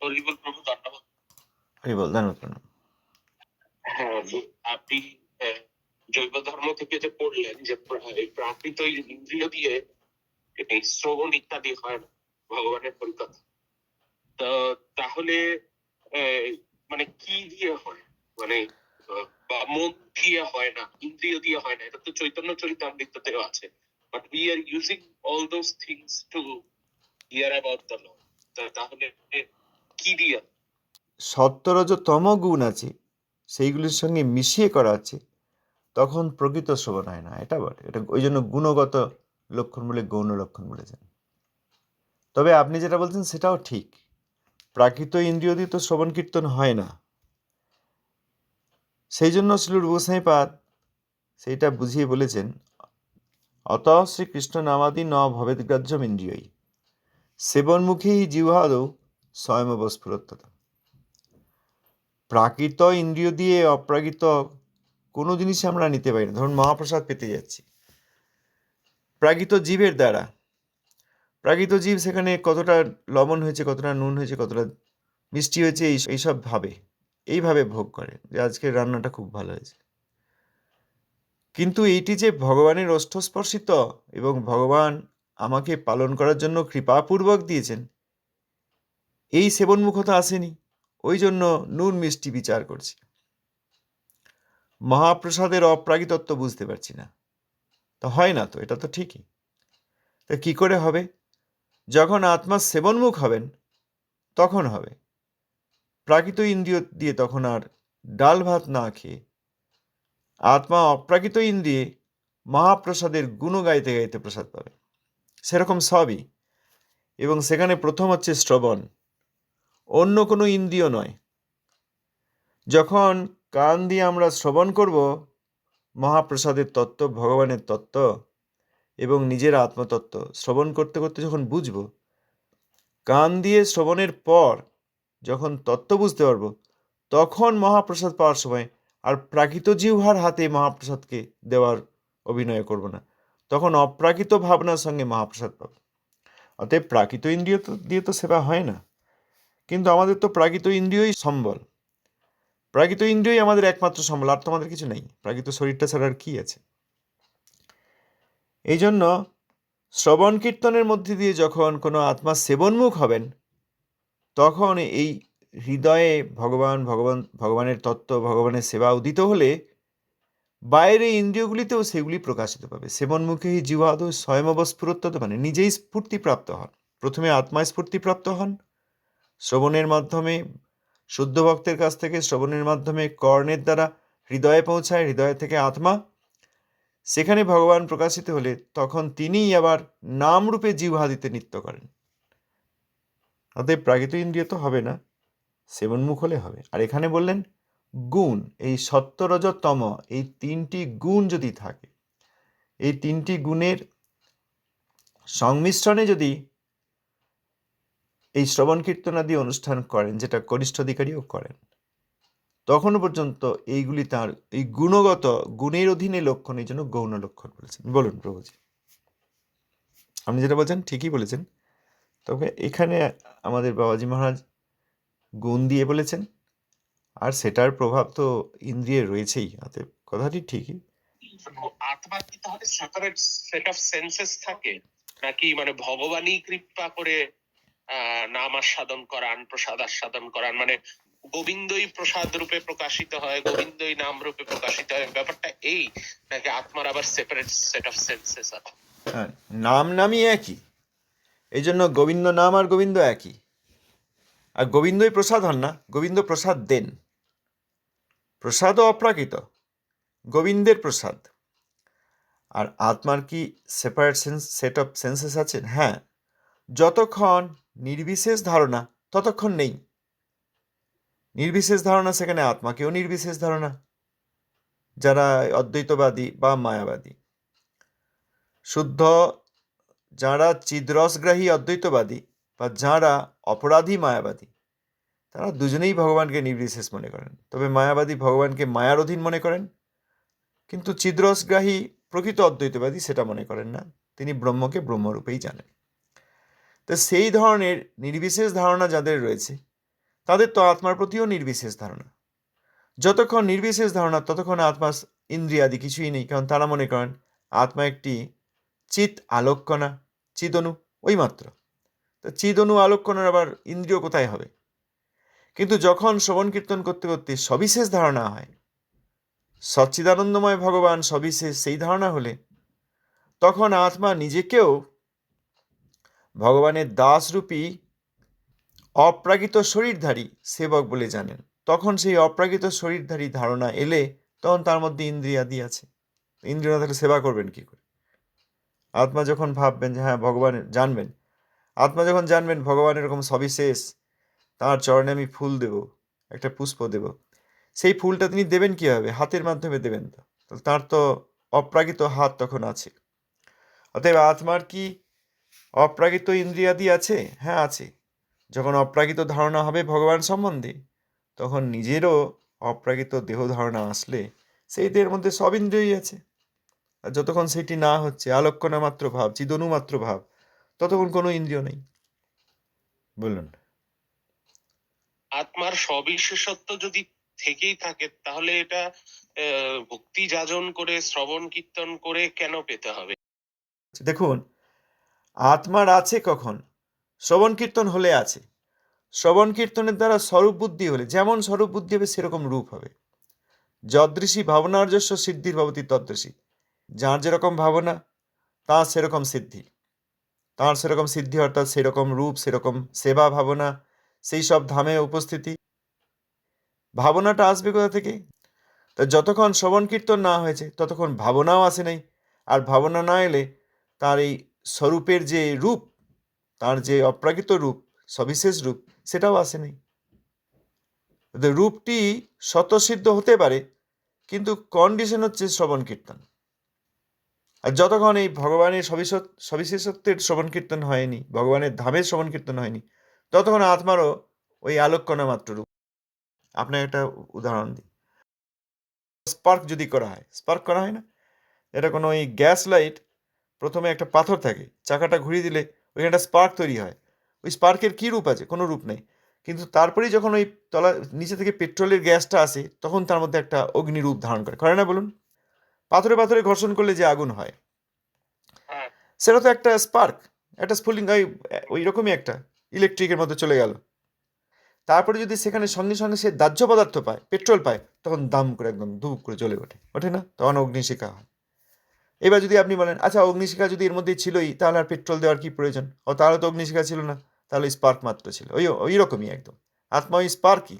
হরিবল প্রভু, ধন্যবাদ। হরিবল, ধন্যবাদ। হ্যাঁ, আপনি জৈব ধর্ম থেকে যে পড়লেন যে প্রাকৃত ইন্দ্রিয় দিয়ে শ্রবণ ইত্যাদি হয় না ভগবানের পরিকথা, তো তাহলে মানে কি দিয়ে হয়? মানে বা মন দিয়ে হয় না, ইন্দ্রিয় দিয়ে হয় না, এটা তো চৈতন্য চরিতামৃততেও আছে। But we are using all those things to hear about the Lord. তাহলে কি দিয়ে? সত্তরজতম গুণ আছে, সেইগুলির সঙ্গে মিশিয়ে করা আছে, তখন প্রকৃত শ্রবণ হয় না, এটা বলে। এটা ওই জন্য গুণগত লক্ষণ বলে গৌণ লক্ষণ বলেছেন। তবে আপনি যেটা বলছেন সেটাও ঠিক, প্রাকৃত ইন্দ্রিয় দিয়ে তো শ্রবণ কীর্তন হয় না। সেই জন্য শ্রীল গোসাইপাদ সেইটা বুঝিয়ে বলেছেন, অত শ্রীকৃষ্ণ নামাদি ন ভবেদগ্রাহ্যম ইন্দ্রিয়ই সেবনমুখেই জিহ্বাদৌ স্বয়মবস্ফুরত্বতা। প্রাকৃত ইন্দ্রিয় দিয়ে অপ্রাকৃত কোনো জিনিসই আমরা নিতে পারি না। ধরুন মহাপ্রসাদ পেতে যাচ্ছি প্রাকৃত জীবের দ্বারা, প্রাকৃত জীব সেখানে কতটা লবণ হয়েছে, কতটা নুন হয়েছে, কতটা মিষ্টি হয়েছে, এইসব এইভাবে ভোগ করে যে আজকের রান্নাটা খুব ভালো হয়েছে। কিন্তু এইটি যে ভগবানের ওষ্ঠস্পর্শিত এবং ভগবান আমাকে পালন করার জন্য কৃপাপূর্বক দিয়েছেন, এই সেবনমুখতা আসেনি, ওই জন্য নুন মিষ্টি বিচার করছি, মহাপ্রসাদের অপ্রাকৃতত্ব বুঝতে পারছি না। তো হয় না, তো এটা তো ঠিকই। তা কী করে হবে? যখন আত্মা সেবনমুখ হবেন তখন হবে। প্রাকৃত ইন্দ্রিয় দিয়ে তখন আর ডাল ভাত না খেয়ে আত্মা অপ্রাকৃত ইন্দ্রিয়ে মহাপ্রসাদের গুণ গাইতে গাইতে প্রসাদ পাবে। সেরকম সবই, এবং সেখানে প্রথম হচ্ছে শ্রবণ, অন্য কোনো ইন্দ্রিয় নয়। যখন কান দিয়ে আমরা শ্রবণ করব মহাপ্রসাদের তত্ত্ব, ভগবানের তত্ত্ব এবং নিজের আত্মতত্ত্ব, শ্রবণ করতে করতে যখন বুঝব, কান দিয়ে শ্রবণের পর যখন তত্ত্ব বুঝতে পারবো, তখন মহাপ্রসাদ পাওয়ার সময় আর প্রাকৃত জিহ্বার হাতে মহাপ্রসাদকে দেওয়ার অভিনয় করব না, তখন অপ্রাকৃত ভাবনার সঙ্গে মহাপ্রসাদ পাবো। অতএব প্রাকৃত ইন্দ্রিয় দিয়ে তো সেবা হয় না, কিন্তু আমাদের তো প্রাকৃত ইন্দ্রিয়ই সম্বল, প্রাকৃত ইন্দ্রিয়ই আমাদের একমাত্র সম্বল, আর তো আমাদের কিছু নেই, প্রাকৃত শরীরটা ছাড়া আর কি আছে। এই জন্য শ্রবণ কীর্তনের মধ্যে দিয়ে যখন কোনো আত্মা সেবনমুখ হবেন, তখন এই হৃদয়ে ভগবানের তত্ত্ব, ভগবানের সেবা উদিত হলে বাইরে ইন্দ্রিয়গুলিতেও সেগুলি প্রকাশিত পাবে। সেবনমুখেই জিহ্বাদৌ স্বয়মবস্ফুরত্বতা, মানে নিজেই স্ফূর্তিপ্রাপ্ত হন। প্রথমে আত্মায় স্ফূর্তিপ্রাপ্ত হন, শ্রবণের মাধ্যমে, শুদ্ধ ভক্তের কাছ থেকে শ্রবণের মাধ্যমে কর্ণের দ্বারা হৃদয়ে পৌঁছায়, হৃদয় থেকে আত্মা, সেখানে ভগবান প্রকাশিত হলে তখন তিনিই আবার নামরূপে জিহ্বা দিতে নৃত্য করেন। অতএব প্রাকৃত ইন্দ্রিয় তো হবে না, সেবনমুখ হলে হবে। আর এখানে বললেন গুণ, এই সত্য রজ তম, এই তিনটি গুণ যদি থাকে, এই তিনটি গুণের সংমিশ্রণে যদি এই শ্রবণ কীর্তনাদি অনুষ্ঠান করেন, যেটা কনিষ্ঠ অধিকারীও করেন, তখনও পর্যন্ত এইগুলি তার এই গুণগত গুণের অধীনে লক্ষণ, এই জন্য গৌণ লক্ষণ বলেছেন। বলুন প্রভুজি, আপনি যেটা বলছেন ঠিকই বলেছেন, তবে এখানে আমাদের বাবাজি মহারাজ গুণ দিয়ে বলেছেন, আর সেটার প্রভাব তো ইন্দ্রিয়ে রয়েছেই, অতএব কথাটি ঠিকই। আত্মার কি তাহলে সেপারেট সেট অফ সেন্সেস থাকে, নাকি মানে ভগবানই কৃপা করে নাম আস্বাদন করান, প্রসাদ আস্বাদন করান, মানে গোবিন্দই প্রসাদ রূপে প্রকাশিত হয়, গোবিন্দই নাম রূপে প্রকাশিত হয়, ব্যাপারটা এই, নাকি আত্মার আবার সেপারেট সেট অফ সেন্সেস আছে? নামই একই, এই জন্য গোবিন্দ নাম আর গোবিন্দ একই। আর গোবিন্দই প্রসাদ হন না, গোবিন্দ প্রসাদ দেন, প্রসাদও অপ্রাকৃত, গোবিন্দের প্রসাদ। আর আত্মার কি সেপারেট সেট অফ সেন্সেস আছে? হ্যাঁ, যতক্ষণ নির্বিশেষ ধারণা ততক্ষণ নেই। নির্বিশেষ ধারণা, সেখানে আত্মাকেও নির্বিশেষ ধারণা। যারা অদ্বৈতবাদী বা মায়াবাদী, শুদ্ধ যারা চিদ্রসগ্রাহী অদ্বৈতবাদী বা যারা অপরাধী মায়াবাদী, তারা দুজনেই ভগবানকে নির্বিশেষ মনে করেন। তবে মায়াবাদী ভগবানকে মায়ার অধীন মনে করেন, কিন্তু চিদ্রসগ্রাহী প্রকৃত অদ্বৈতবাদী সেটা মনে করেন না, তিনি ব্রহ্মকে ব্রহ্মরূপেই জানেন। তো সেই ধরনের নির্বিশেষ ধারণা যাদের রয়েছে, তাদের তো আত্মার প্রতিও নির্বিশেষ ধারণা। যতক্ষণ নির্বিশেষ ধারণা ততক্ষণ আত্মা ইন্দ্রিয়াদি কিছুই নেই, কারণ তারা মনে করেন আত্মা একটি চিৎ আলোককণা, চিদনু, ওই মাত্র। তা চিদনু আলোককণার আবার ইন্দ্রিয় কোথায় হবে? কিন্তু যখন শ্রবণ কীর্তন করতে করতে সবিশেষ ধারণা হয়, সচ্চিদানন্দময় ভগবান সবিশেষ, সেই ধারণা হলে তখন আত্মা নিজেকেও ভগবানের দাসরূপী অপ্রাকৃত শরীরধারী সেবক বলে জানেন। তখন সেই অপ্রাকৃত শরীরধারী ধারণা এলে তখন তার মধ্যে ইন্দ্রিয়াদি আছে। ইন্দ্রিয় না থাকলে সেবা করবেন কি করে? আত্মা যখন ভাববেন যে হ্যাঁ ভগবান জানবেন, আত্মা যখন জানবেন ভগবান এরকম সবিশেষ, তাঁর চরণে আমি ফুল দেব, একটা পুষ্প দেব, সেই ফুলটা তিনি দেবেন কীভাবে? হাতের মাধ্যমে দেবেন। তো তাঁর তো অপ্রাকৃত হাত তখন আছে। অতএব আত্মার কি অপ্রাকৃত ইন্দ্রিয়াদি আছে? হ্যাঁ আছে। যখন অপ্রাকৃত ধারণা হবে ভগবান সম্বন্ধে, তখন নিজেরও অপ্রাকৃত দেহ ধারণা আসলে সেই দেহের মধ্যে সব ইন্দ্রিয়ই আছে। আর যতক্ষণ সেটি না হচ্ছে, আলক্ষ্যণা মাত্র ভাব, চিদনু মাত্র ভাব, ততক্ষণ কোনো ইন্দ্রিয় নেই। বলুন। আত্মার সবিশেষত্ব যদি থেকেই থাকে, তাহলে এটা ভক্তি যাজন করে শ্রবণ কীর্তন করে কেন পেতে হবে? দেখুন, আত্মার আছে কখন? শ্রবণ কীর্তন হলে আছে। শ্রবণ কীর্তনের দ্বারা স্বরূপ বুদ্ধি হলে, যেমন স্বরূপ বুদ্ধি হবে সেরকম রূপ হবে। যদৃশী ভাবনার্যস্য সিদ্ধির ভবতি তদৃশী। যার যেরকম ভাবনা তার সেরকম সিদ্ধি, তার সেরকম সিদ্ধি অর্থাৎ সেরকম রূপ, সেরকম সেবা ভাবনা, সেই সব ধামে উপস্থিতি। ভাবনাটা আসবে কোথা থেকে? তা যতক্ষণ শ্রবণ কীর্তন না হয়েছে ততক্ষণ ভাবনাও আসে নাই। আর ভাবনা না এলে তার এই স্বরূপের যে রূপ, তার যে অপ্রাকৃত রূপ, সবিশেষ রূপ, সেটাও আসে নাই। রূপটি স্বতঃসিদ্ধ হতে পারে, কিন্তু কন্ডিশন হচ্ছে শ্রবণ কীর্তন। আর যতক্ষণ এই ভগবানের সবিশেষত্বের শ্রবণ কীর্তন হয়নি, ভগবানের ধামের শ্রবণ কীর্তন হয়নি, ততক্ষণ আত্মারও ওই আলোককণা মাত্র রূপ। আপনাকে একটা উদাহরণ দিই। স্পার্ক যদি করা হয়, স্পার্ক করা হয় না, এটা কোনো ওই গ্যাস লাইট, প্রথমে একটা পাথর থাকে, চাকাটা ঘুরিয়ে দিলে ওইখানে একটা স্পার্ক তৈরি হয়। ওই স্পার্কের কী রূপ আছে? কোনো রূপ নেই। কিন্তু তারপরেই যখন ওই নিচে থেকে পেট্রোলের গ্যাসটা আসে, তখন তার মধ্যে একটা অগ্নিরূপ ধারণ করে না? বলুন। পাথরে পাথরে ঘর্ষণ করলে যে আগুন হয়, সেটা তো একটা স্পার্ক, একটা স্ফুলিঙ্গ, ওই রকমই একটা ইলেকট্রিকের মধ্যে চলে গেল। তারপরে যদি সেখানে সঙ্গে সঙ্গে সে দাহ্য পদার্থ পায়, পেট্রোল পায়, তখন দাম করে একদম ধূপ করে জ্বলে ওঠে না? তখন অগ্নিশিখা হয়। এবার যদি আপনি বলেন আচ্ছা অগ্নিশিখা যদি এর মধ্যেই ছিলই, তাহলে আর পেট্রোল দেওয়ার কি প্রয়োজন? তাহলে তো অগ্নিশিখা ছিল না, তাহলে স্পার্ক মাত্র ছিল। ওই রকমই একদম আত্মা, ওই স্পার্কই,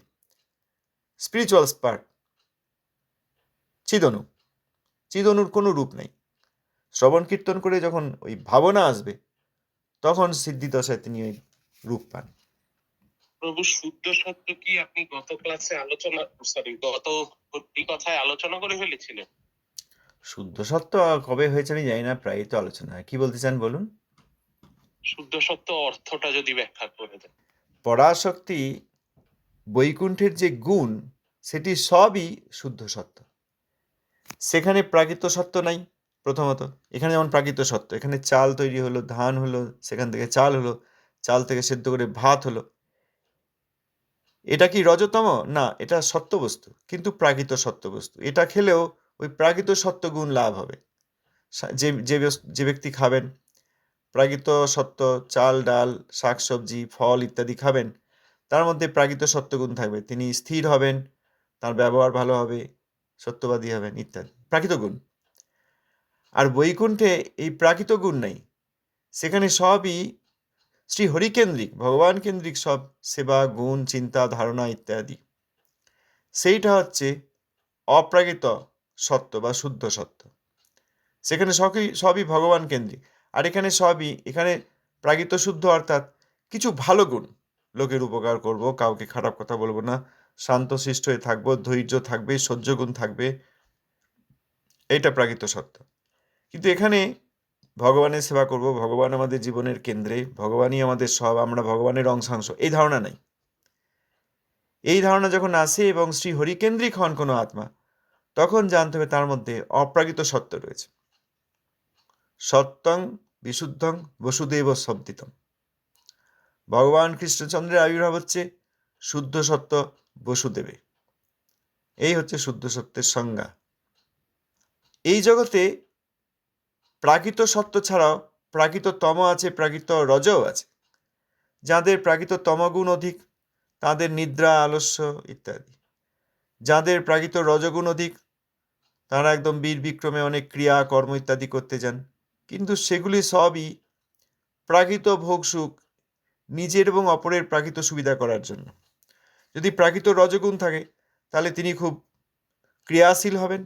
স্পিরিচুয়াল স্পার্ক, চিদনু। চিদনুর কোনো রূপ নেই। শ্রবণ কীর্তন করে যখন ওই ভাবনা আসবে, তখন সিদ্ধিদশায় তিনি ওই রূপ পান। প্রভু, শুদ্ধ সত্য কি আপনি গত কথায় আলোচনা করে ফেলেছিলেন? শুদ্ধ সত্য কবে হয়েছে আমি জানি না, প্রায়ই তো আলোচনা হয়। কি বলতে চান বলুন? শুদ্ধ সত্য অর্থটা যদি ব্যাখ্যা করে দেন। পরাশক্তি, বৈকুণ্ঠের যে গুণ, সেটি সবই শুদ্ধ সত্য। সেখানে প্রাকৃত সত্য নাই। প্রথমত এখানে যেমন প্রাকৃত সত্য, এখানে চাল তৈরি হলো, ধান হলো, সেখান থেকে চাল হলো, চাল থেকে সেদ্ধ করে ভাত হলো। এটা কি রজতম? না, এটা সত্য বস্তু, কিন্তু প্রাকৃত সত্য বস্তু। এটা খেলেও ওই প্রাকৃত সত্য গুণ লাভ হবে। যে ব্যক্তি খাবেন প্রাকৃত সত্য, চাল ডাল শাকসবজি ফল ইত্যাদি খাবেন, তার মধ্যে প্রাকৃত সত্যগুণ থাকবে। তিনি স্থির হবেন, তার ব্যবহার ভালো হবে, সত্যবাদী হবেন ইত্যাদি, প্রাকৃত গুণ। আর বৈকুণ্ঠে এই প্রাকৃত গুণ নাই। সেখানে সবই শ্রী হরিকেন্দ্রিক, ভগবান কেন্দ্রিক, সব সেবা গুণ চিন্তা ধারণা ইত্যাদি। সেইটা হচ্ছে অপ্রাকৃত সত্য বা শুদ্ধ সত্য। সেখানে সবই ভগবান কেন্দ্রিক। আর এখানে প্রাকৃত শুদ্ধ অর্থাৎ কিছু ভালো গুণ, লোকের উপকার করব, কাউকে খারাপ কথা বলবো না, শান্তশিষ্ট হয়ে থাকবো, ধৈর্য থাকবে, সহ্য গুণ থাকবে, এইটা প্রাকৃত সত্য। কিন্তু এখানে ভগবানের সেবা করব, ভগবান আমাদের জীবনের কেন্দ্রে, ভগবানই আমাদের সব, আমরা ভগবানের অংশাংশ, এই ধারণা নাই। এই ধারণা যখন আসে এবং শ্রী হরিকেন্দ্রিক হন কোনো আত্মা, তখন জানতে হবে তার মধ্যে অপ্রাকৃত সত্য রয়েছে। সত্যং বিশুদ্ধং বসুদেব শব্দিতম। ভগবান কৃষ্ণচন্দ্রের আবির্ভাব হচ্ছে শুদ্ধ সত্য বসুদেবে। এই হচ্ছে শুদ্ধ সত্যের সংজ্ঞা। এই জগতে প্রাকৃত সত্য ছাড়াও প্রাকৃত তম আছে, প্রাকৃত রজও আছে। যাদের প্রাকৃত তমগুণ অধিক তাদের নিদ্রা, আলস্য ইত্যাদি। যাদের প্রাকৃত রজগুণ অধিক তারা একদম বীর বিক্রমে অনেক ক্রিয়া কর্ম ইত্যাদি করতে যান, কিন্তু সেগুলি সবই প্রাকৃত ভোগ সুখ, নিজের এবং অপরের প্রাকৃত সুবিধা করার জন্য। যদি প্রাকৃত রজগুণ থাকে তাহলে তিনি খুব ক্রিয়াশীল হবেন,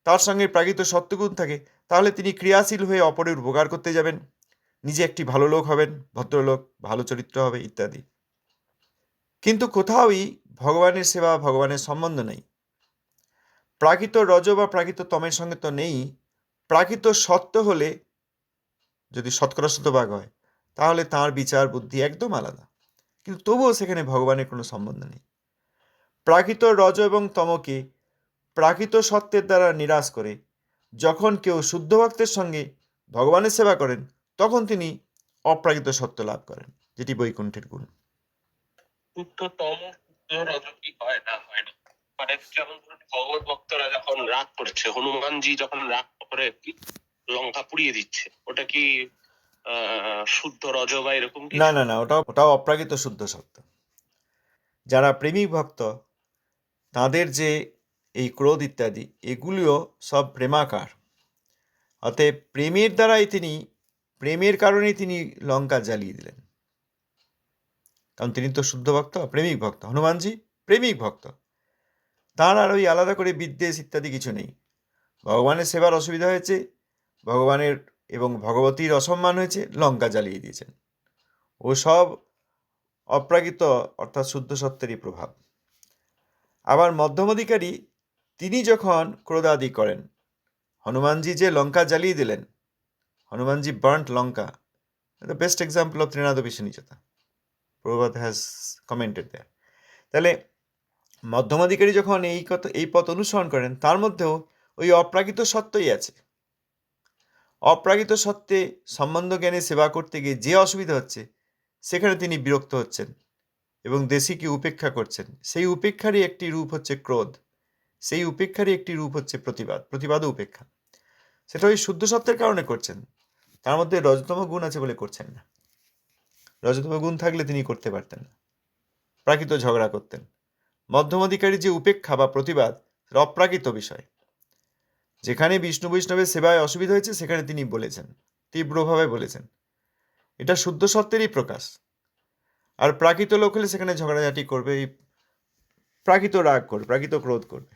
তার সঙ্গে প্রাকৃত সত্যগুণ থাকে তাহলে তিনি ক্রিয়াশীল হয়ে অপরের উপকার করতে যাবেন, নিজে একটি ভালো লোক হবেন, ভদ্রলোক, ভালো চরিত্র হবে ইত্যাদি। কিন্তু কোথাওই ভগবানের সেবা, ভগবানের সম্বন্ধ নেই। প্রাকৃত রজ বা প্রাকৃত তমের সঙ্গে তো নেই। প্রাকৃত সত্য হলে, যদি শতকরা শতভাগ হয়, তাহলে তার বিচার বুদ্ধি একদম আলাদা, কিন্তু তবুও সেখানে ভগবানের কোনো সম্বন্ধ নেই। প্রাকৃত রজ এবং তমকে প্রাকৃত সত্যের দ্বারা নিরাশ করে যখন কেউ শুদ্ধ ভক্তের সঙ্গে ভগবানের সেবা করেন তখন তিনি অপ্রাকৃত সত্য লাভ করেন, যেটি বৈকুণ্ঠের গুণ। শুদ্ধতম শুদ্ধ রজ কি হয় না হয় না, মানে যেমন ধরুন ভগবত ভক্তরা যখন রাগ করছে, হনুমানজি যখন রাগ করে লঙ্কা পুড়িয়ে দিচ্ছে, ওটা কি শুদ্ধ রজ বা এরকম কি? না না না, ওটাও অপ্রাকৃত শুদ্ধ সত্য। যারা প্রেমিক ভক্ত তাদের যে এই ক্রোধ ইত্যাদি এগুলিও সব প্রেমাকার। অতএব প্রেমের কারণেই তিনি লঙ্কা জ্বালিয়ে দিলেন, কারণ তিনি তো শুদ্ধ ভক্ত, প্রেমিক ভক্ত। হনুমানজি প্রেমিক ভক্ত, তার আর ওই আলাদা করে বিদ্বেষ ইত্যাদি কিছু নেই। ভগবানের সেবার অসুবিধা হয়েছে, ভগবানের এবং ভগবতীর অসম্মান হয়েছে, লঙ্কা জ্বালিয়ে দিয়েছেন। ও সব অপ্রাকৃত অর্থাৎ শুদ্ধ সত্যেরই প্রভাব। আবার মধ্যমাধিকারী তিনি যখন ক্রোধাদি করেন, হনুমানজি যে লঙ্কা জ্বালিয়ে দিলেন, Hanumanji burnt Lanka, the best example of ত্রিনাদবিশনিচতা, প্রভাত হ্যাজ কমেন্টেড দেয়ার। তাহলে মধ্যমাধিকারী যখন এই পথ অনুসরণ করেন তার মধ্যেও ওই অপ্রাকৃত সত্যই আছে। অপ্রাকৃত সত্ত্বে সম্বন্ধ জ্ঞানে সেবা করতে গিয়ে যে অসুবিধা হচ্ছে সেখানে তিনি বিরক্ত হচ্ছেন এবং দেশিকে উপেক্ষা করছেন। সেই উপেক্ষারই একটি রূপ হচ্ছে ক্রোধ, সেই উপেক্ষারই একটি রূপ হচ্ছে প্রতিবাদ ও উপেক্ষা। সেটা ওই শুদ্ধ সত্যের কারণে করছেন, তার মধ্যে রজতম গুণ আছে বলে করছেন না। রজতম গুণ থাকলে তিনি করতে পারতেন না, প্রাকৃত ঝগড়া করতেন। মধ্যমাধিকারী যে উপেক্ষা বা প্রতিবাদ অপ্রাকৃত বিষয়। যেখানে বিষ্ণু বৈষ্ণবের সেবায় অসুবিধা হয়েছে সেখানে তিনি বলেছেন, তীব্রভাবে বলেছেন। এটা শুদ্ধ সত্যেরই প্রকাশ। আর প্রাকৃত লোক হলে সেখানে ঝগড়াঝাটি করবে, প্রাকৃত রাগ করবে, প্রাকৃত ক্রোধ করবে।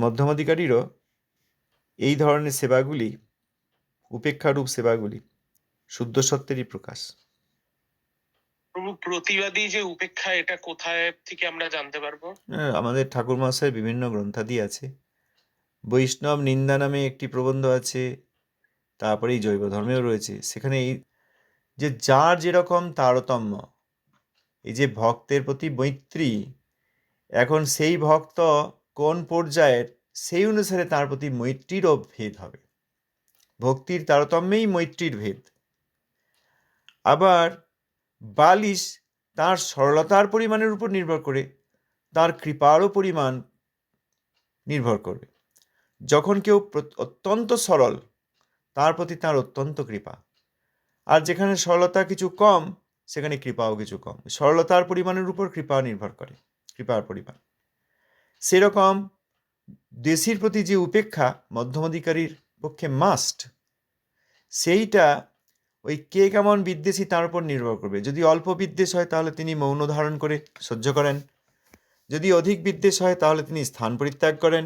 মধ্যমাধিকারীরও এই ধরনের সেবাগুলি, উপেক্ষারূপ সেবাগুলি শুদ্ধ সত্যেরই প্রকাশ। প্রভু, প্রতিবাদী যে উপেক্ষা, এটা কোথায় থেকে আমরা জানতে পারবো? আমাদের ঠাকুর মহাশয়ের বিভিন্ন গ্রন্থাদি আছে। বৈষ্ণব নিন্দা নামে একটি প্রবন্ধ আছে, তারপরে এই জৈব ধর্মেও রয়েছে। সেখানে এই যে যার যেরকম তারতম্য, এই যে ভক্তের প্রতি মৈত্রী, এখন সেই ভক্ত কোন পর্যায়ের সেই অনুসারে তার প্রতি মৈত্রীরও ভেদ হবে। ভক্তির তারতম্যেই মৈত্রীর ভেদ। আবার বালিশ তার সরলতার পরিমাণের উপর নির্ভর করে তার কৃপারও পরিমাণ নির্ভর করবে। যখন কেউ অত্যন্ত সরল, তার প্রতি তার অত্যন্ত কৃপা। আর যেখানে সরলতা কিছু কম সেখানে কৃপাও কিছু কম। সরলতার পরিমাণের উপর কৃপা নির্ভর করে, কৃপার পরিমাণ। সেরকম দেশির প্রতি যে উপেক্ষা মধ্যমাধিকারীর পক্ষে মাস্ট, সেইটা ওই কে কেমন বিদ্বেষী তার উপর নির্ভর করবে। যদি অল্প বিদ্বেষ হয় তাহলে তিনি মৌন ধারণ করে সহ্য করেন, যদি অধিক বিদ্বেষ হয় তাহলে তিনি স্থান পরিত্যাগ করেন,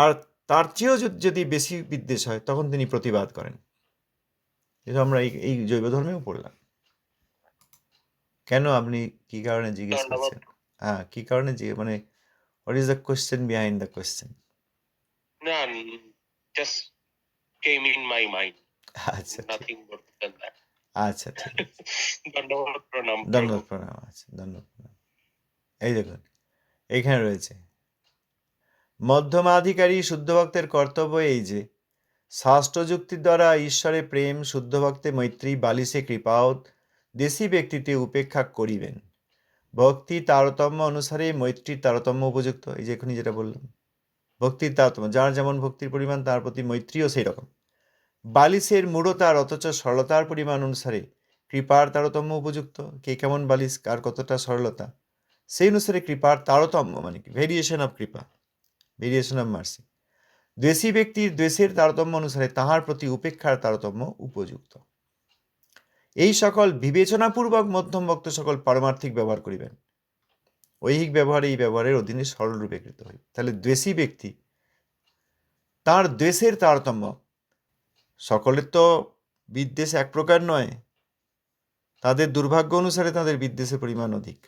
আর তার চেয়েও যদি বেশি বিদ্বেষ হয় তখন তিনি প্রতিবাদ করেন। যেটা আমরা এই জৈব ধর্মেও পড়লাম। কেন, আপনি কি কারণে জিজ্ঞেস করছেন? হ্যাঁ, কি কারণে মানে what is the question behind the question? না, just came in my mind, আচ্ছা, নাথিং মোর দ্যান দ্যাট। আচ্ছা, ঠিক আছে। ধন্যবাদ, প্রণাম। ধন্যবাদ, প্রণাম। আচ্ছা, ধন্যবাদ, প্রণাম। এই দেখুন, এইখানে রয়েছে মধ্যমাধিকারী শুদ্ধ ভক্তের কর্তব্য এই যে শাস্ত্র যুক্তির দ্বারা ঈশ্বরে প্রেম, শুদ্ধ ভক্তে মৈত্রী, বালিশে কৃপাও, দেশী ব্যক্তিতে উপেক্ষা করিবেন। ভক্তির তারতম্য অনুসারে মৈত্রীর তারতম্য উপযুক্ত। এই যে এখনই যেটা বললাম, ভক্তির তারতম্য, যার যেমন ভক্তির পরিমাণ তার প্রতি মৈত্রীও সেই রকম। বালিশের মূঢ়তার অথচ সরলতার পরিমাণ অনুসারে কৃপার তারতম্য উপযুক্ত। কে কেমন বালিশ, কার কতটা সরলতা, সেই অনুসারে কৃপার তারতম্য মানে কি, ভেরিয়েশন অফ কৃপা, ভেরিয়েশন অফ মার্সি। দ্বেষী ব্যক্তির দ্বেষের তারতম্য অনুসারে তাহার প্রতি উপেক্ষার তারতম্য উপযুক্ত। এই সকল বিবেচনাপূর্বক মধ্যম ভক্ত সকল পারমার্থিক ব্যবহার করিবেন। ঐহিক ব্যবহার এই ব্যবহারের অধীনে সরলরূপে কৃত হয়। তাহলে দ্বেষী ব্যক্তি, তার দ্বেষের তারতম্য, সকলের তো বিদ্বেষ এক প্রকার নয়, তাদের দুর্ভাগ্য অনুসারে তাদের বিদ্বেষের পরিমাণ অধিক।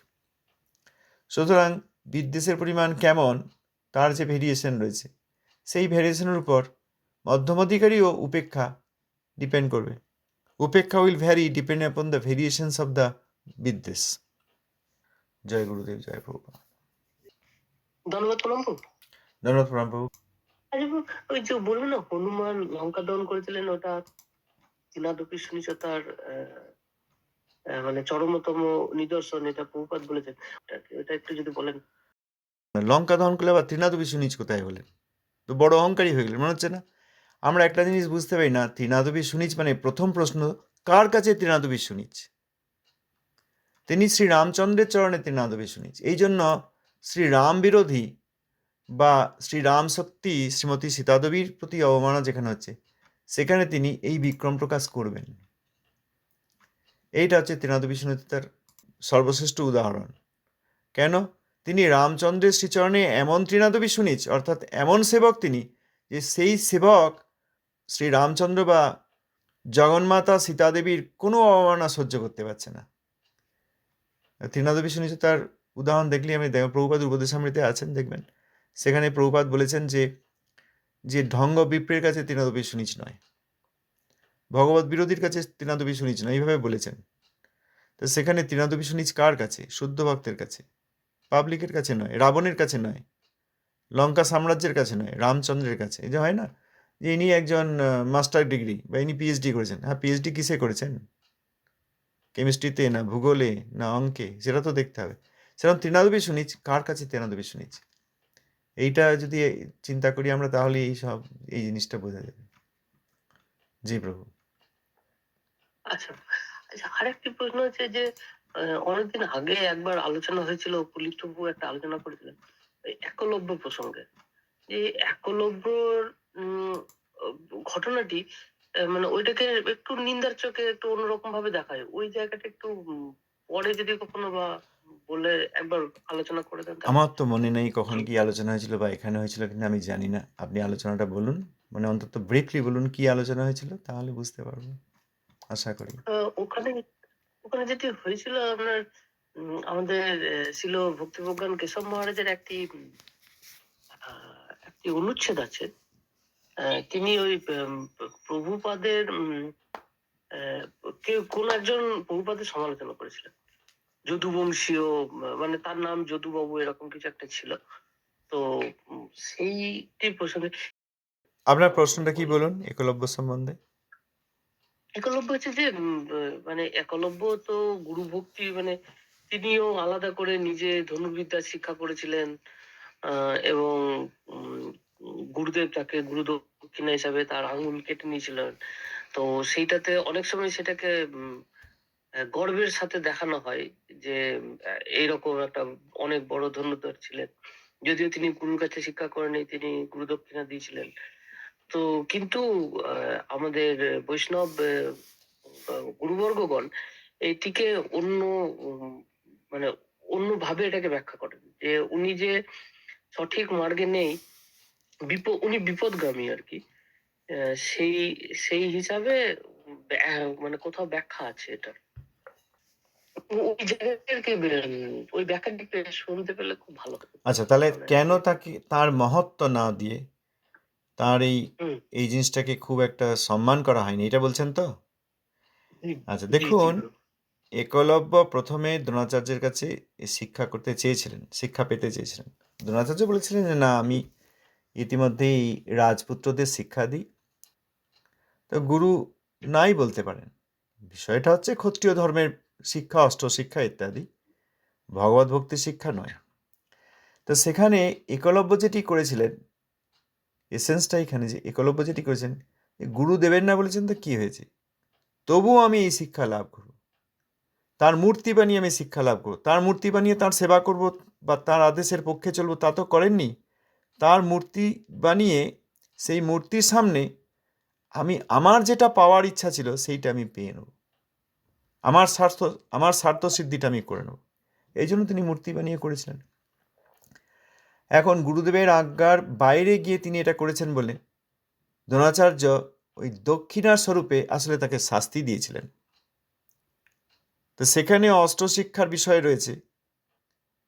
সুতরাং বিদ্বেষের পরিমাণ কেমন, তার যে ভেরিয়েশন রয়েছে, সেই ভেরিয়েশনের উপর মধ্যমাধিকারী ও উপেক্ষা ডিপেন্ড করবে। উপেক্ষা will vary depend upon the variations of the বিদ্বেষ। জয় গুরুদেব, জয় প্রভুপাদ। ধন্যবাদ প্রণাম প্রভু। ধন্যবাদ প্রণাম প্রভু। আচ্ছা প্রভু, ওই যে বললো না হনুমান লঙ্কা দহন করেছিলেন, ওটা তৃণাদপি সুনিচতার মানে চরমতম নিদর্শন, এটা প্রভুপাদ বলেছেন। ওটা একটু যদি বলেন। লঙ্কা দহন করলে আবার তৃণাদপি সুনীচ কোথায় হলেন? তো বড় অহংকারী হয়ে গেলেন মনে হচ্ছে না? আমরা একটা জিনিস বুঝতে পারি না, তৃণাদপি সুনীচ মানে প্রথম প্রশ্ন, কার কাছে তৃণাদপি সুনীচ? তিনি শ্রী রামচন্দ্রের চরণে তৃণাদপি সুনীচ। এই জন্য শ্রীরাম বিরোধী বা শ্রীরাম শক্তি শ্রীমতী সীতাদেবীর প্রতি অবমাননা যেখানে হচ্ছে, সেখানে তিনি এই বিক্রম প্রকাশ করবেন। এইটা হচ্ছে তৃণাদপি সুনীতার সর্বশ্রেষ্ঠ উদাহরণ। কেন? তিনি রামচন্দ্রের শ্রীচরণে এমন তৃণাদপি সুনীচ, অর্থাৎ এমন সেবক তিনি, যে সেই সেবক শ্রী রামচন্দ্র বা জগন্মাতা সীতাদেবীর কোনো অবমাননা সহ্য করতে পারছে না। তৃণাদপি সুনীচ তার উদাহরণ দেখলে আমি প্রভুপাদ উপদেশামৃতে আছেন, দেখবেন সেখানে প্রভুপাদ বলেছেন যে ঢঙ্গ বিপ্রের কাছে তৃণাদপি সুনীচ নয়, ভগবত বিরোধীর কাছে তৃণাদপি সুনীচ নয়, এইভাবে বলেছেন। তো সেখানে তৃণাদপি সুনীচ কার কাছে? শুদ্ধ ভক্তের কাছে, পাবলিকের কাছে নয়, রাবণের কাছে নয়, লঙ্কা সাম্রাজ্যের কাছে নয়, রামচন্দ্রের কাছে। এই যে হয় না যে ইনি একজন মাস্টার ডিগ্রি বা ইনি পিএইচডি করেছেন। হ্যাঁ, পিএইচডি কিসে করেছেন? কেমিস্ট্রিতে না ভূগোলে না অঙ্কে, সেটা তো দেখতে হবে। সেরকম তৃণাদপি সুনীচ কার কাছে তৃণাদপি সুনীচ, এইটা যদি চিন্তা করি আমরা, তাহলে এই জিনিসটা বোঝা যাবে। জি প্রভু। আচ্ছা আচ্ছা, আরেকটি প্রশ্ন হচ্ছে যে অনেকদিন আগে একবার আলোচনা হয়েছিল, পুলিশ প্রভু একটা আলোচনা করেছিলেন একলব্য প্রসঙ্গে। যে একলব্যর ঘটনাটি মানে ওইটাকে একটু নিন্দার চোখে একটু অন্যরকম ভাবে দেখায়। ওই জায়গাটা একটু পরে যদি কখনো বা বলে একবার আলোচনা করে দেন। আমার তো মনে নেই কখন কি আলোচনা হয়েছিল বা এখানে হয়েছিল কিনা, আমি জানি না। আপনি আলোচনাটা বলুন, মানে অন্তত ব্রিফলি বলুন কি আলোচনা হয়েছিল, তাহলে বুঝতে পারবো আশা করি। ওখানে ওখানে যেটি হয়েছিল আপনার আমাদের ছিল ভক্তিপ্রজ্ঞান কেশব মহারাজের একটি অনুচ্ছেদ আছে। তিনি ওই প্রভুপাদের কোন একজন প্রভুপাদের সমালোচনা করেছিলেন, যদুবংশীয়, মানে তার নাম যদুবাবু এরকম কিছু একটা ছিল। তো সেইটি প্রসঙ্গে আপনার প্রশ্নটা কি বলুন একলব্য সম্বন্ধে। একলব্য হচ্ছে যে মানে একলব্য তো গুরু ভক্তি, মানে তিনিও আলাদা করে নিজে ধনুর্বিদ্যা শিক্ষা করেছিলেন, এবং গুরুদেব তাকে গুরু দক্ষিণা হিসাবে তার আঙুল কেটে নিয়েছিলেন। তো সেইটাতে অনেক সময় সেটাকে গর্বের সাথে দেখানো হয় যে এইরকম একটা অনেক বড় ধনুর্ধর ছিলেন, যদিও তিনি গুরুর কাছে শিক্ষা করেনি, তিনি গুরু দক্ষিণা দিয়েছিলেন। তো কিন্তু আমাদের বৈষ্ণব গুরুবর্গগণ এইটিকে অন্য মানে অন্যভাবে এটাকে ব্যাখ্যা করেন, যে উনি যে সঠিক মার্গে নেই, উনি বিপদগামী আর কি। সেই সেই হিসাবে মানে কোথাও ব্যাখ্যা আছে এটা। ওই জায়গাটাকে ওই ব্যাখ্যাটিকে শুনতে পেলে খুব ভালো হতো। আচ্ছা, তাহলে কেন তাকে তার মহত্ব না দিয়ে তার এই জিনিসটাকে খুব একটা সম্মান করা হয়নি, এটা বলছেন তো? আচ্ছা দেখুন, একলব্য প্রথমে দ্রোণাচার্যের কাছে শিক্ষা করতে চেয়েছিলেন, শিক্ষা পেতে চেয়েছিলেন। দ্রোণাচার্য বলেছিলেন যে না, আমি ইতিমধ্যেই রাজপুত্রদের শিক্ষা দিই। তো গুরু নাই বলতে পারেন, বিষয়টা হচ্ছে ক্ষত্রিয় ধর্মের শিক্ষা, অস্ত্র শিক্ষা ইত্যাদি। ভগবত ভক্তি শিক্ষা নয়। তো সেখানে একলব্য যেটি করেছিলেন, এসেন্সটা এখানে যে একলব্য যেটি করেছেন, গুরু দেবেন না বলেছেন তো কি হয়েছে, তবুও আমি এই শিক্ষা লাভ করব, তার মূর্তি বানিয়ে আমি শিক্ষা লাভ করব, তার মূর্তি বানিয়ে তার সেবা করব বা তার আদেশের পক্ষে চলবো, তা তো করেননি। তার মূর্তি বানিয়ে সেই মূর্তির সামনে আমি আমার যেটা পাওয়ার ইচ্ছা ছিল সেইটা আমি পেয়ে নেব, আমার স্বার্থ সিদ্ধিটা আমি করে নেব। এই জন্য তিনি মূর্তি বানিয়ে করেছিলেন। এখন গুরুদেবের আজ্ঞার বাইরে গিয়ে তিনি এটা করেছেন বলে দ্রোণাচার্য ওই দক্ষিণার স্বরূপে আসলে তাকে শাস্তি দিয়েছিলেন। তো সেখানে অষ্টশিক্ষার বিষয় রয়েছে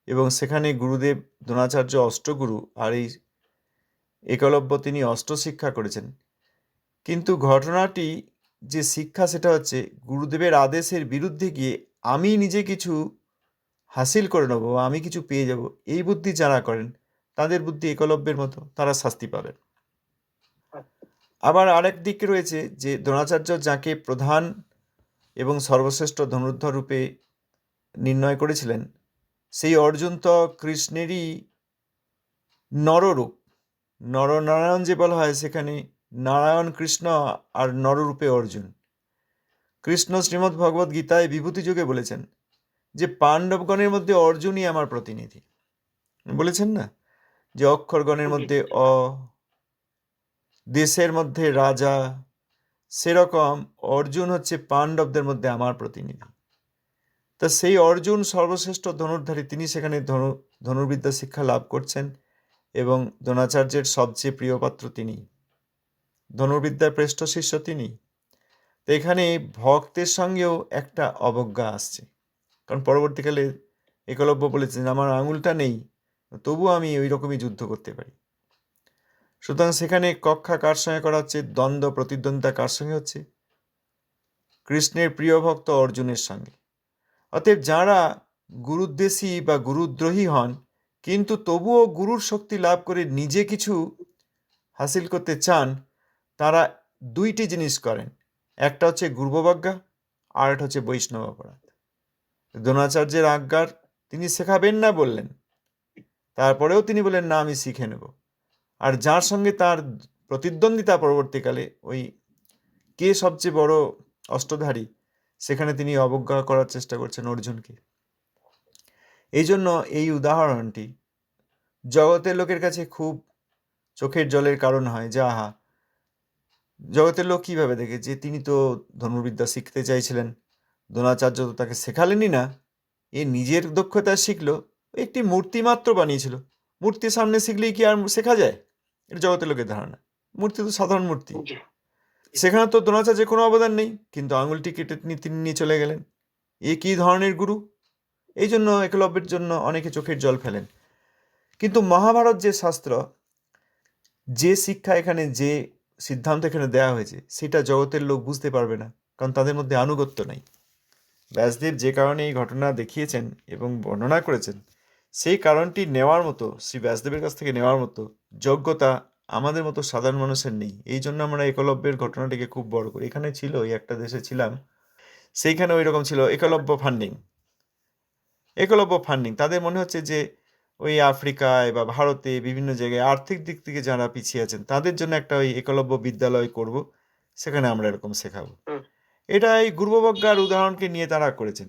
এবং সেখানে গুরুদেব দ্রোণাচার্য অষ্টগুরু আর এই একলব্য তিনি অষ্টশিক্ষা করেছেন। কিন্তু ঘটনাটি যে শিক্ষা সেটা হচ্ছে গুরুদেবের আদেশের বিরুদ্ধে গিয়ে আমি নিজে কিছু হাসিল করে নেব, আমি কিছু পেয়ে যাব, এই বুদ্ধি যারা করেন তাদের বুদ্ধি একলব্যের মতো, তারা শাস্তি পাবেন। আবার আরেক দিক রয়েছে যে দ্রোণাচার্য যাকে প্রধান এবং সর্বশ্রেষ্ঠ ধনুর্ধর রূপে নির্ণয় করেছিলেন, সেই অর্জুন তো কৃষ্ণেরই নররূপ। নরনারায়ণ যে বলা হয়, সেখানে নারায়ণ কৃষ্ণ আর নররূপে অর্জুন। কৃষ্ণ শ্রীমদ্ ভগবদ্ গীতায় বিভূতি যোগে বলেছেন যে পাণ্ডবগণের মধ্যে অর্জুনই আমার প্রতিনিধি। বলেছেন না যে অক্ষরগণের মধ্যে অ, দেশের মধ্যে রাজা, সেরকম অর্জুন হচ্ছে পাণ্ডবদের মধ্যে আমার প্রতিনিধি। তা সেই অর্জুন সর্বশ্রেষ্ঠ ধনুর্ধারী, তিনি সেখানে ধনুর্বিদ্যা শিক্ষা লাভ করছেন এবং দ্রোণাচার্যের সবচেয়ে প্রিয় পাত্র তিনি, ধনুর্বিদ্যার শ্রেষ্ঠ শিষ্য তিনি। তো এখানে ভক্তের সঙ্গেও একটা অবজ্ঞা আসছে, কারণ পরবর্তীকালে একলব্য বলেছেন আমার আঙুলটা নেই, তবু আমি ওই রকমই যুদ্ধ করতে পারি। সুতরাং সেখানে কক্ষা কার সঙ্গে করা হচ্ছে, দ্বন্দ্ব প্রতিদ্বন্দ্বিতা কার সঙ্গে হচ্ছে, কৃষ্ণের প্রিয় ভক্ত অর্জুনের সঙ্গে। অতএব যারা গুরুদ্বেষী বা গুরুদ্রোহী হন কিন্তু তবুও গুরুর শক্তি লাভ করে নিজে কিছু হাসিল করতে চান, তারা দুইটি জিনিস করেন, একটা হচ্ছে গুরুবজ্ঞা আর একটা হচ্ছে বৈষ্ণব অপরাধ। দ্রোণাচার্যের আজ্ঞার তিনি শেখাবেন না বললেন, তারপরেও তিনি বললেন না আমি শিখে নেব। আর যার সঙ্গে তার প্রতিদ্বন্দ্বিতা পরবর্তীকালে ওই কে সবচেয়ে বড় অষ্টধারী, সেখানে তিনি অবজ্ঞা করার চেষ্টা করছেন অর্জুনকে। এই জন্য এই উদাহরণটি জগতের লোকের কাছে খুব চোখের জলের কারণ হয়। যে আহা, জগতের লোক কীভাবে দেখে যে তিনি তো ধনুর্বিদ্যা শিখতে চাইছিলেন, দ্রোণাচার্য তো তাকে শেখালেনই না, এ নিজের দক্ষতা শিখলো, একটি মূর্তি মাত্র বানিয়েছিল, মূর্তির সামনে শিখলেই কি আর শেখা যায়? এটা জগতের লোকের ধারণা। মূর্তি তো সাধারণ মূর্তি, সেখানে তো দ্রোণাচার্যের কোনো অবদান নেই, কিন্তু আঙুলটি কেটে তিনি নিয়ে চলে গেলেন। এ কী ধরনের গুরু? এই জন্য একলব্যের জন্য অনেকে চোখের জল ফেলেন। কিন্তু মহাভারত যে শাস্ত্র, যে শিক্ষা এখানে, যে সিদ্ধান্ত এখানে দেওয়া হয়েছে, সেটা জগতের লোক বুঝতে পারবে না, কারণ তাদের মধ্যে আনুগত্য নেই। ব্যাসদেব যে কারণে এই ঘটনা দেখিয়েছেন এবং বর্ণনা করেছেন, সেই কারণটি নেওয়ার মতো, শ্রী ব্যাসদেবের কাছ থেকে নেওয়ার মতো যোগ্যতা আমাদের মতো সাধারণ মানুষের নেই। এই জন্য আমরা একলব্যের ঘটনাটিকে খুব বড় করি। এখানে ছিল, এই একটা দেশে ছিলাম, সেইখানে ওই রকম ছিল একলব্য ফান্ডিং। তাদের মনে হচ্ছে যে ওই আফ্রিকায় বা ভারতে বিভিন্ন জায়গায় আর্থিক দিক থেকে যারা পিছিয়ে আছেন তাদের জন্য একটা ওই একলব্য বিদ্যালয় করব, সেখানে আমরা এরকম শেখাবো। এটা এই গুরুবজ্ঞার উদাহরণকে নিয়ে তারা করেছেন।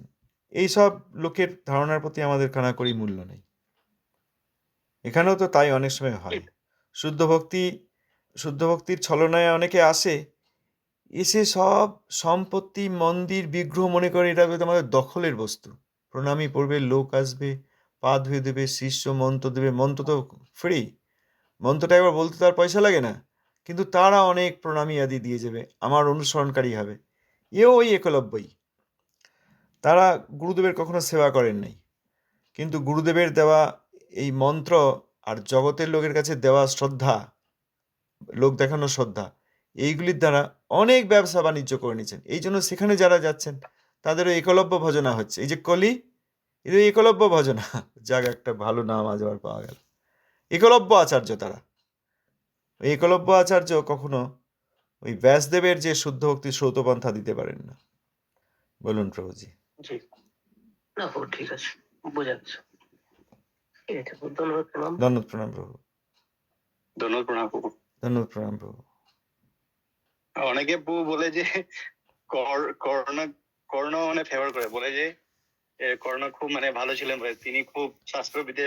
এইসব লোকের ধারণার প্রতি আমাদের কানাকড়ি মূল্য নেই। এখানেও তো তাই অনেক সময় হয়। শুদ্ধ ভক্তির ছলনায় অনেকে আসে, এসে সব সম্পত্তি, মন্দির, বিগ্রহ মনে করে এটা আমাদের দখলের বস্তু। প্রণামী পড়বে, লোক আসবে, পা ধুয়ে দেবে, শিষ্য মন্ত্র দেবে। মন্ত্র তো ফ্রি, মন্ত্রটা একবার বলতে তার পয়সা লাগে না, কিন্তু তারা অনেক প্রণামী আদি দিয়ে যাবে, আমার অনুসরণকারী হবে। এও ওই একলব্যই। তারা গুরুদেবের কখনো সেবা করেন নাই, কিন্তু গুরুদেবের দেওয়া এই মন্ত্র আর জগতের লোকের কাছে দেওয়া শ্রদ্ধা, লোক দেখানো শ্রদ্ধা, এইগুলির দ্বারা অনেক ব্যবসা বাণিজ্য করে নিচ্ছেন। এই জন্য সেখানে যারা যাচ্ছেন তাদেরও একলব্য ভজনা হচ্ছে। এই যে কলি, এটা একলব্য ভজনা, যাক একটা ভালো নাম আজ আবার পাওয়া গেল, একলব্য আচার্য। তারা ওই একলব্য আচার্য কখনো ওই ব্যাসদেবের যে শুদ্ধ ভক্তি শ্রৌতপন্থা দিতে পারেন না। বলুন প্রভুজি। জি, না ঠিক আছে। বোঝাচ্ছে। ঠিক আছে, ধন্যবাদ, প্রণাম। ধন্যবাদ প্রণাম প্রভু। ধন্যবাদ প্রণাম প্রভু। ধন্যবাদ প্রণাম প্রভু। অনেকে প্রভু বলে যে কর্ণ মানে ফেভার করে, বলে যে কর্ণ খুব মানে ভালো ছিলেন, তিনি খুব শাস্ত্রবিদে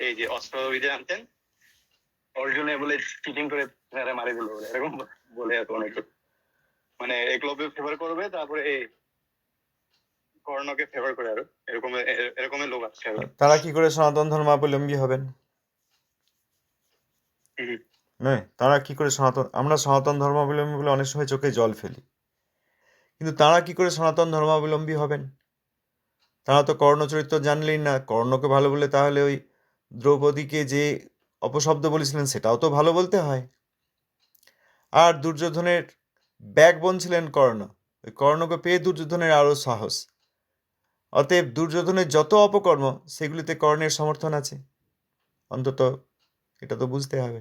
এই যে অস্ত্রবিদে আনতেন, অর্জুনে বলে চিটিং করে মারি দিল বলে, এরকম বলে আর অনেকে, মানে একলব্য ফেভার করবে তারপরে এই কর্ণকে ফেভার করে, আরো এরকমের লোক আছে আরো। তারা কি করে সনাতন ধর্মাবলম্বী হবেন? হুম। নয়, তারা কি করে আমরা সনাতন ধর্মাবলম্বী বলে অনেক সময় চোখে জল ফেলি, কিন্তু তারা কি করে সনাতন ধর্মাবলম্বী হবেন? তারা তো কর্ণ চরিত্র জানলেই না। কর্ণকে ভালো বলে তাহলে ওই দ্রৌপদীকে যে অপশব্দ বলেছিলেন সেটাও তো ভালো বলতে হয়। আর দুর্যোধনের ব্যাকবোন ছিলেন কর্ণ। ওই কর্ণকে পেয়ে দুর্যোধনের আরও সাহস। অতএব দুর্যোধনের যত অপকর্ম সেগুলিতে কর্ণের সমর্থন আছে, অন্তত এটা তো বুঝতে হবে।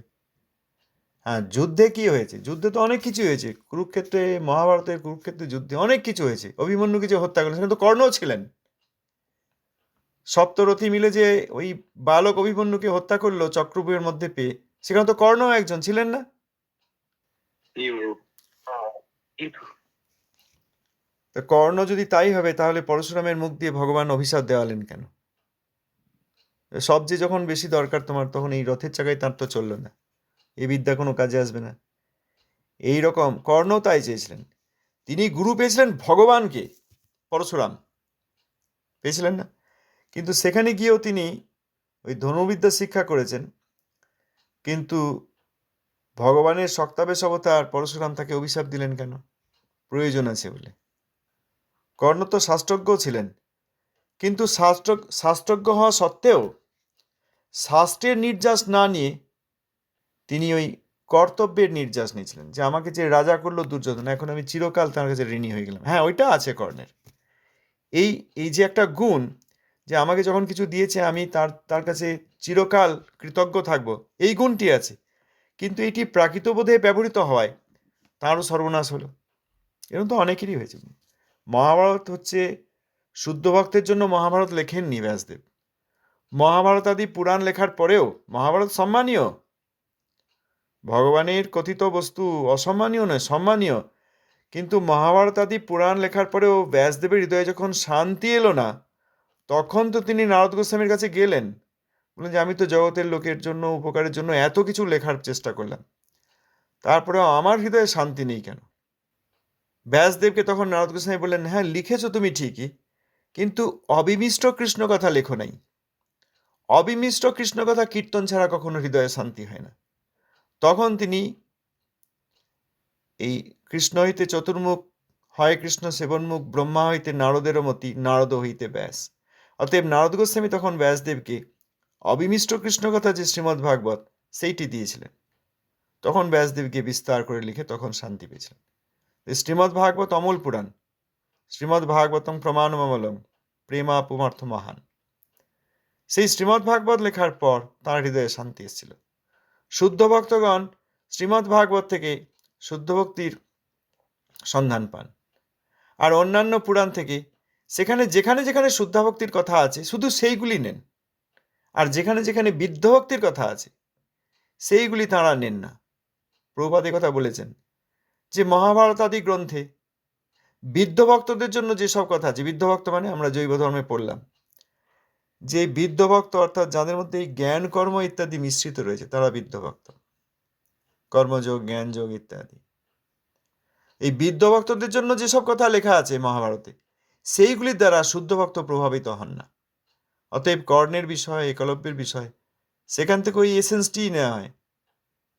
হ্যাঁ, যুদ্ধে কি হয়েছে? যুদ্ধে তো অনেক কিছু হয়েছে। কুরুক্ষেত্রে, মহাভারতের কুরুক্ষেত্রে যুদ্ধে অনেক কিছু হয়েছে। অভিমন্যুকে যে হত্যা করলেন সেখানে তো কর্ণও ছিলেন। সপ্তরথী মিলে যে ওই বালক অভিমন্যুকে হত্যা করলো চক্রব্যূহের মধ্যে পেয়ে, সেখানে তো কর্ণও একজন ছিলেন না? তো কর্ণ যদি তাই হবে, তাহলে পরশুরামের মুখ দিয়ে ভগবান অভিশাপ দেওয়ালেন কেন? সব যে যখন বেশি দরকার তোমার, তখন এই রথের চাকায় তার তো চললো না, এই বিদ্যা কোনো কাজে আসবে না। এই রকম কর্ণও তাই চেয়েছিলেন। তিনি গুরু পেয়েছিলেন ভগবানকে, পরশুরাম পেয়েছিলেন না? কিন্তু সেখানে গিয়েও তিনি ওই ধনুর্বিদ্যা শিক্ষা করেছেন, কিন্তু ভগবানের শক্তাবেশ অবতার পরশুরাম তাকে অভিশাপ দিলেন কেন? প্রয়োজন আছে বলে। কর্ণ তো শাস্ত্রজ্ঞ ছিলেন, কিন্তু শাস্ত্রজ্ঞ হওয়া সত্ত্বেও শাস্ত্রের নির্যাস না নিয়ে তিনি ওই কর্তব্যের নির্যাস নিয়েছিলেন, যে আমাকে যে রাজা করলো দুর্যোধন, এখন আমি চিরকাল তার কাছে ঋণী হয়ে গেলাম। হ্যাঁ, ওইটা আছে কর্ণের। এই যে একটা গুণ, যে আমাকে যখন কিছু দিয়েছে আমি তার কাছে চিরকাল কৃতজ্ঞ থাকব, এই গুণটি আছে। কিন্তু এটি প্রাকৃতবোধে ব্যবহৃত হওয়ায় তাঁরও সর্বনাশ হলো। এরকম তো অনেকেরই হয়েছে। মহাভারত হচ্ছে, শুদ্ধ ভক্তের জন্য মহাভারত লেখেননি ব্যাসদেব। মহাভারত আদি পুরাণ লেখার পরেও মহাভারত সম্মানীয়। ভগবানের কথিত বস্তু অসম্মানীয় নয়, সম্মানীয়। কিন্তু মহাভারত আদি পুরাণ লেখার পরেও ব্যাসদেবের হৃদয়ে যখন শান্তি এলো না, তখন তো তিনি নারদ গোস্বামীর কাছে গেলেন, বললেন যে আমি তো জগতের লোকের জন্য, উপকারের জন্য এত কিছু লেখার চেষ্টা করলাম, তারপরেও আমার হৃদয়ে শান্তি নেই কেন? ব্যাসদেবকে তখন নারদ গোস্বামী বললেন, হ্যাঁ লিখেছো তুমি ঠিকই, কিন্তু অবিমিষ্ট কৃষ্ণ কথা লেখো নাই। অবিমিষ্ট কৃষ্ণ কথা কীর্তন ছাড়া কখনো হৃদয়ে শান্তি হয় না। তখন তিনি এই কৃষ্ণ হইতে চতুর্মুখ, হয় কৃষ্ণ সেবনমুখ, ব্রহ্মা হইতে নারদেরও মতি, নারদ হইতে ব্যাস। অতএব নারদ গোস্বামী তখন ব্যাসদেবকে অবিমিষ্ট কৃষ্ণ কথা যে শ্রীমদ্ ভাগবত, সেইটি দিয়েছিলেন। তখন ব্যাসদেবকে বিস্তার করে লিখে তখন শান্তি পেয়েছিলেন। শ্রীমদ্ ভাগবত অমল পুরাণ, শ্রীমদ্ ভাগবতম প্রমাণমলম প্রেমা পুমার্থ মহান। সেই শ্রীমদ্ ভাগবত লেখার পর তাঁর হৃদয়ে শান্তি এসেছিল। শুদ্ধ ভক্তগণ শ্রীমদ্ ভাগবত থেকে শুদ্ধ ভক্তির সন্ধান পান, আর অন্যান্য পুরাণ থেকে যেখানে যেখানে শুদ্ধ ভক্তির কথা আছে শুধু সেইগুলি নেন, আর যেখানে যেখানে বিদ্ধ ভক্তির কথা আছে সেইগুলি তাঁরা নেন না। প্রভুপাদ কথা বলেছেন যে মহাভারত আদি গ্রন্থে বিদ্ধ ভক্তদের জন্য যেসব কথা আছে, বিদ্ধ ভক্ত মানে আমরা জৈব ধর্মে পড়লাম, যে বিদ্ধ ভক্ত অর্থাৎ যাদের মধ্যে এই জ্ঞান কর্ম ইত্যাদি মিশ্রিত রয়েছে, তারা বিদ্ধ ভক্ত, কর্মযোগ, জ্ঞান যোগ ইত্যাদি। এই বিদ্ধ ভক্তদের জন্য যেসব কথা লেখা আছে মহাভারতে, সেইগুলির দ্বারা শুদ্ধ ভক্ত প্রভাবিত হন না। অতএব কর্ণের বিষয়, একলব্যের বিষয়, সেখান থেকে ওই এসেন্সটি নেওয়া হয়।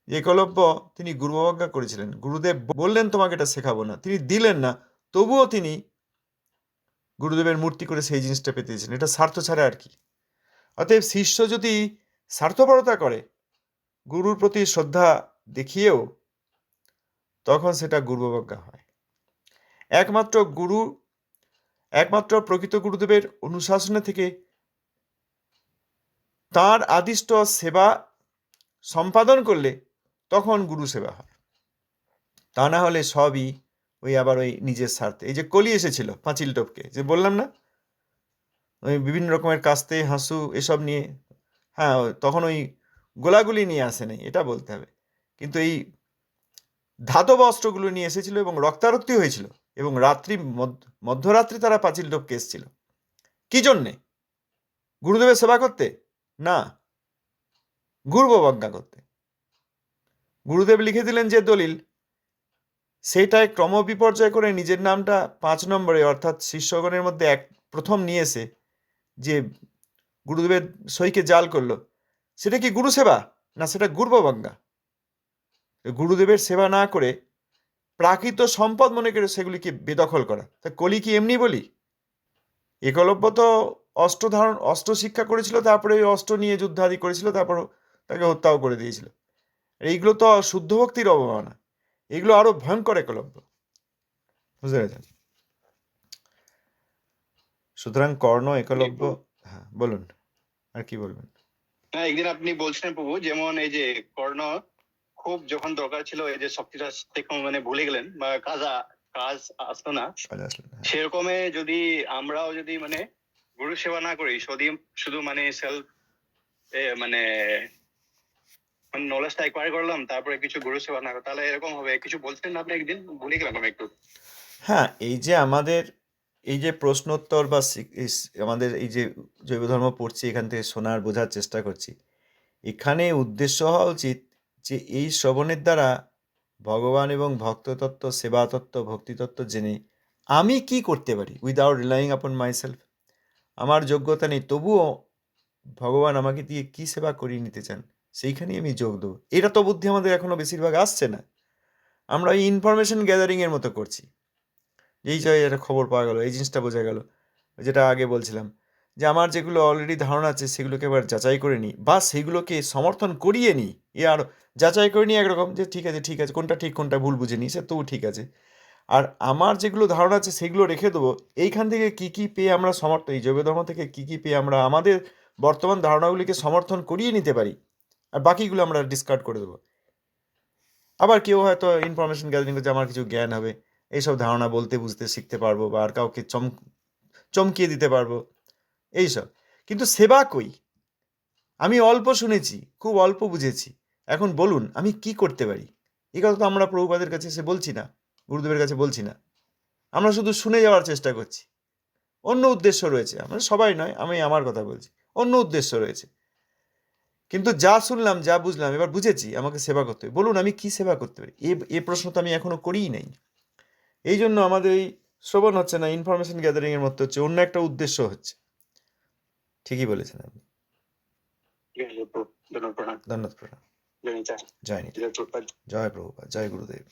একলব্য তিনি গুরুবজ্ঞা করেছিলেন, গুরুদেব বললেন তোমাকে এটা শেখাবো না, তিনি দিলেন না, তবুও তিনি গুরুদেবের মূর্তি করে সেই জিনিসটা পেতে দিয়েছেন। এটা স্বার্থ ছাড়া আর কি। অতএব শিষ্য যদি স্বার্থপরতা করে, গুরুর প্রতি শ্রদ্ধা দেখিয়েও, তখন সেটা গুরুবজ্ঞা হয়। একমাত্র প্রকৃত গুরুদেবের অনুশাসনে থেকে তাঁর আদিষ্ট সেবা সম্পাদন করলে তখন গুরু সেবা হয়। তা না হলে সবই ওই আবার ওই নিজের স্বার্থে। এই যে কলি এসেছিল পাঁচিল টপকে, যে বললাম না, ওই বিভিন্ন রকমের কাস্তে হাঁসু এসব নিয়ে, হ্যাঁ তখন ওই গোলাগুলি নিয়ে আসে নাই, এটা বলতে হবে, কিন্তু এই ধাতব অস্ত্রগুলো নিয়ে এসেছিল এবং রক্তারক্তি হয়েছিল, এবং মধ্যরাত্রি তারা পাঁচিল টপকে এসেছিল। কি জন্যে? গুরুদেবের সেবা করতে? না, গুরুবজ্ঞা করতে। গুরুদেব লিখে দিলেন যে দলিল, সেটায় ক্রমবিপর্যয় করে নিজের নামটা 5 নম্বরে, অর্থাৎ শিষ্যগণের মধ্যে প্রথম নিয়ে এসে যে গুরুদেবের সইকে জাল করলো, সেটা কি গুরু সেবা? না, সেটা গুরুবজ্ঞা। গুরুদেবের সেবা না করে প্রাকৃত সম্পদ মনে করে সেগুলিকে বেদখল করা। তা কলি কি এমনি বলি? একলব্য তো অস্ত্র শিক্ষা করেছিল, তারপরে ওই অস্ত্র নিয়ে যুদ্ধাদি করেছিল, তারপর তাকে হত্যাও করে দিয়েছিল। এইগুলো তো শুদ্ধ ভক্তির অবমাননা, এগুলো আরো ভয়ঙ্কর একলব্য। বুঝতে পেরেছেন? সুতরাং কর্ণ একলব্য। হ্যাঁ বলুন, আর কি বলবেন? হ্যাঁ, একদিন আপনি বলছিলেন প্রভু, যেমন এই যে কর্ণ খুব যখন দরকার ছিল এই যে শক্তিটা থেকে মানে ভুলে গেলেন বা কাজ আসতো না, কাজে আসলো না। হ্যাঁ। সেরকমে যদি আমরাও যদি মানে গুরু সেবা না করি, শুধু মানে সেলফ মানে নলেজটা অ্যাকোয়ার করলাম, তারপরে কিছু গুরু সেবা না, তাহলে এরকম হবে। কিছু বলছেন না আপনি, একদিন ভুলে গেলাম আমি একটু। হ্যাঁ, এই যে আমাদের এই যে প্রশ্নোত্তর বা আমাদের এই যে জৈব ধর্ম পড়ছি, এখান থেকে শোনার বোঝার চেষ্টা করছি, এখানে উদ্দেশ্য হওয়া উচিত যে এই শ্রবণের দ্বারা ভগবান এবং ভক্ততত্ত্ব, সেবাতত্ত্ব, ভক্তিতত্ত্ব জেনে আমি কি করতে পারি উইদাউট রিলাইং আপন মাইসেলফ। আমার যোগ্যতা নেই, তবুও ভগবান আমাকে দিয়ে কি সেবা করিয়ে নিতে চান, সেইখানেই আমি যোগ দেবো। এটা তো বুদ্ধি আমাদের এখনো বেশিরভাগ আসছে না। আমরা এই ইনফরমেশন গ্যাদারিংয়ের মতো করছি। এই যে একটা খবর পাওয়া গেল, এই জিনিসটা বোঝা গেল, যেটা আগে বলছিলাম, যে আমার যেগুলো অলরেডি ধারণা আছে সেগুলোকে এবার যাচাই করে নিই, বা সেগুলোকে সমর্থন করিয়ে নিই। আর যাচাই করে নিই একরকম, যে ঠিক আছে ঠিক আছে, কোনটা ঠিক কোনটা ভুল বুঝে নিই, সে তবু ঠিক আছে। আর আমার যেগুলো ধারণা আছে সেগুলো রেখে দেবো। এইখান থেকে কি কি পেয়ে আমরা এই জৈব ধর্ম থেকে কি কি পেয়ে আমরা আমাদের বর্তমান ধারণাগুলিকে সমর্থন করিয়ে নিতে পারি, আর বাকিগুলো আমরা ডিসকার্ড করে দেবো। আবার কেউ হয়তো ইনফরমেশন গ্যাদারিং করছে, আমার কিছু জ্ঞান হবে, এইসব ধারণা বলতে বুঝতে শিখতে পারবো, বা আর কাউকে চমকিয়ে দিতে পারবো, এইসব। কিন্তু সেবা কই? আমি অল্প শুনেছি, খুব অল্প বুঝেছি, এখন বলুন আমি কি করতে পারি? এই কথা তো আমরা প্রভুপাদের কাছে এসে বলছি না, গুরুদেবের কাছে বলছি না, আমরা শুধু শুনে যাওয়ার চেষ্টা করছি। অন্য উদ্দেশ্য রয়েছে, আমরা সবাই নয়, আমি আমার কথা বলছি, অন্য উদ্দেশ্য রয়েছে। কিন্তু যা শুনলাম, যা বুঝলাম, এবার বুঝেছি আমাকে সেবা করতে হবে। বলুন আমি কি সেবা করতে পারি? এই প্রশ্ন তো আমি এখনো করিই নাই। এই জন্য আমাদের এই শ্রবণ হচ্ছে না, ইনফরমেশন গ্যাদারিং এর মধ্যে হচ্ছে, অন্য একটা উদ্দেশ্য হচ্ছে। ঠিকই বলেছেন আপনি। ধন্যবাদ, প্রণাম। ধন্যবাদ, প্রণাম। জয় নিতাই। জয় নিতাই। জয় প্রভুপাদ। জয় প্রভুপাদ, জয় গুরুদেব।